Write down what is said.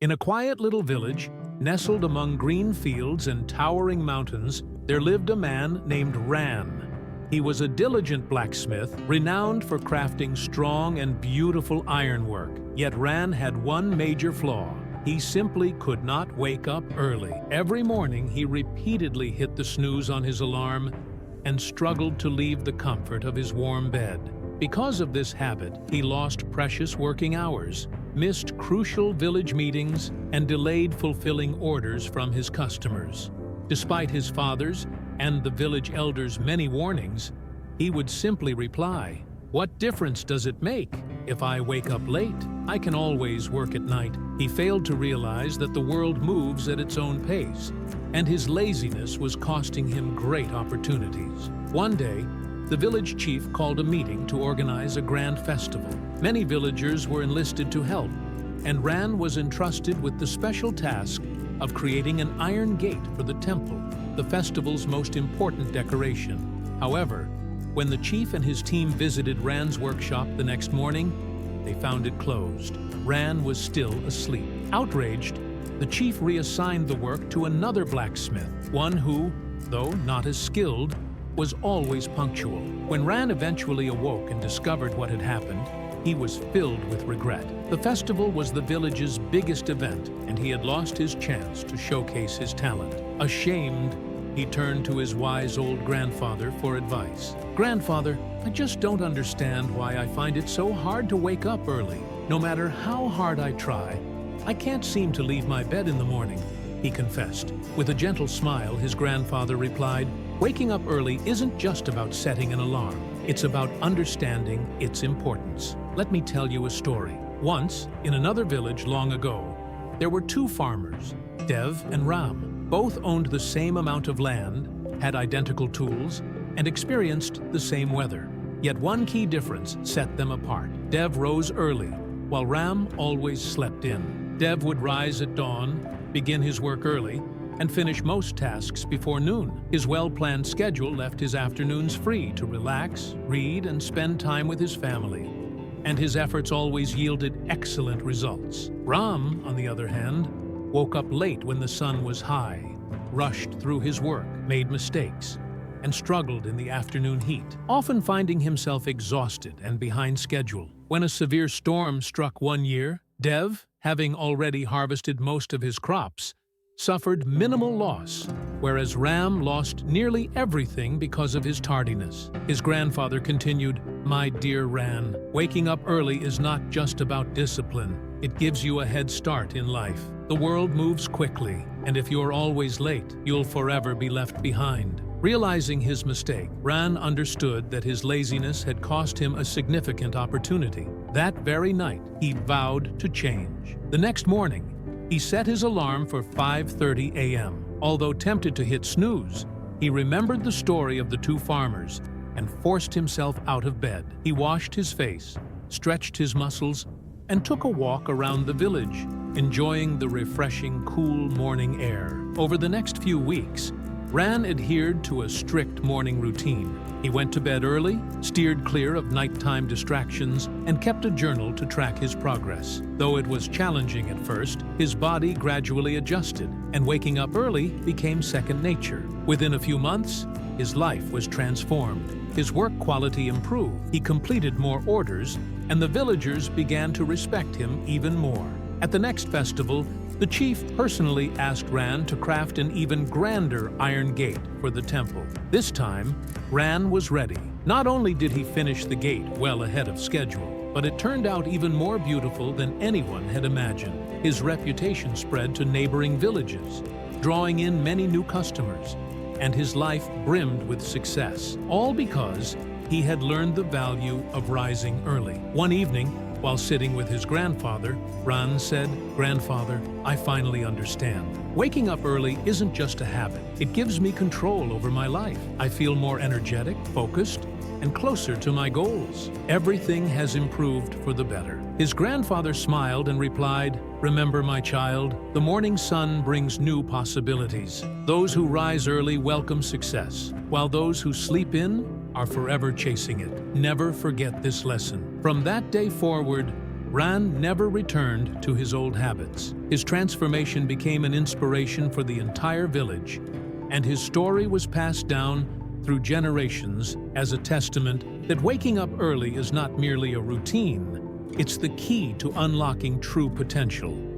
In a quiet little village, nestled among green fields and towering mountains, there lived a man named Ran. He was a diligent blacksmith, renowned for crafting strong and beautiful ironwork. Yet Ran had one major flaw. He simply could not wake up early. Every morning, he repeatedly hit the snooze on his alarm and struggled to leave the comfort of his warm bed. Because of this habit, he lost precious working hours, missed crucial village meetings, and delayed fulfilling orders from his customers. Despite his father's and the village elders' many warnings, he would simply reply, "What difference does it make? If I wake up late, I can always work at night." He failed to realize that the world moves at its own pace, and his laziness was costing him great opportunities. One day, the village chief called a meeting to organize a grand festival. Many villagers were enlisted to help, and Ran was entrusted with the special task of creating an iron gate for the temple, the festival's most important decoration. However, when the chief and his team visited Ran's workshop the next morning, they found it closed. Ran was still asleep. Outraged, the chief reassigned the work to another blacksmith, one who, though not as skilled, was always punctual. When Ran eventually awoke and discovered what had happened, he was filled with regret. The festival was the village's biggest event, and he had lost his chance to showcase his talent. Ashamed, he turned to his wise old grandfather for advice. "Grandfather, I just don't understand why I find it so hard to wake up early. No matter how hard I try, I can't seem to leave my bed in the morning," he confessed. With a gentle smile, his grandfather replied, "Waking up early isn't just about setting an alarm. It's about understanding its importance. Let me tell you a story. Once, in another village long ago, there were two farmers, Dev and Ram. Both owned the same amount of land, had identical tools, and experienced the same weather. Yet one key difference set them apart. Dev rose early, while Ram always slept in. Dev would rise at dawn, begin his work early, and finish most tasks before noon. His well-planned schedule left his afternoons free to relax, read, and spend time with his family, and his efforts always yielded excellent results. Ram, on the other hand, woke up late when the sun was high, rushed through his work, made mistakes, and struggled in the afternoon heat, often finding himself exhausted and behind schedule. When a severe storm struck one year, Dev, having already harvested most of his crops, suffered minimal loss, whereas Ram lost nearly everything because of his tardiness. His grandfather continued, "My dear Ran, waking up early is not just about discipline. It gives you a head start in life. The world moves quickly, and if you're always late, you'll forever be left behind." Realizing his mistake, Ran understood that his laziness had cost him a significant opportunity. That very night, he vowed to change. The next morning, he set his alarm for 5:30 a.m. Although tempted to hit snooze, he remembered the story of the two farmers and forced himself out of bed. He washed his face, stretched his muscles, and took a walk around the village, enjoying the refreshing, cool morning air. Over the next few weeks, Ran adhered to a strict morning routine. He went to bed early, steered clear of nighttime distractions, and kept a journal to track his progress. Though it was challenging at first, his body gradually adjusted, and waking up early became second nature. Within a few months, his life was transformed. His work quality improved, he completed more orders, and the villagers began to respect him even more. At the next festival, the chief personally asked Ran to craft an even grander iron gate for the temple. This time, Ran was ready. Not only did he finish the gate well ahead of schedule, but it turned out even more beautiful than anyone had imagined. His reputation spread to neighboring villages, drawing in many new customers, and his life brimmed with success, all because he had learned the value of rising early. One evening, while sitting with his grandfather, Ran said, "Grandfather, I finally understand. Waking up early isn't just a habit. It gives me control over my life. I feel more energetic, focused, and closer to my goals. Everything has improved for the better." His grandfather smiled and replied, "Remember, my child, the morning sun brings new possibilities. Those who rise early welcome success, while those who sleep in are forever chasing it. Never forget this lesson." From that day forward, Ran never returned to his old habits. His transformation became an inspiration for the entire village, and his story was passed down through generations as a testament that waking up early is not merely a routine, it's the key to unlocking true potential.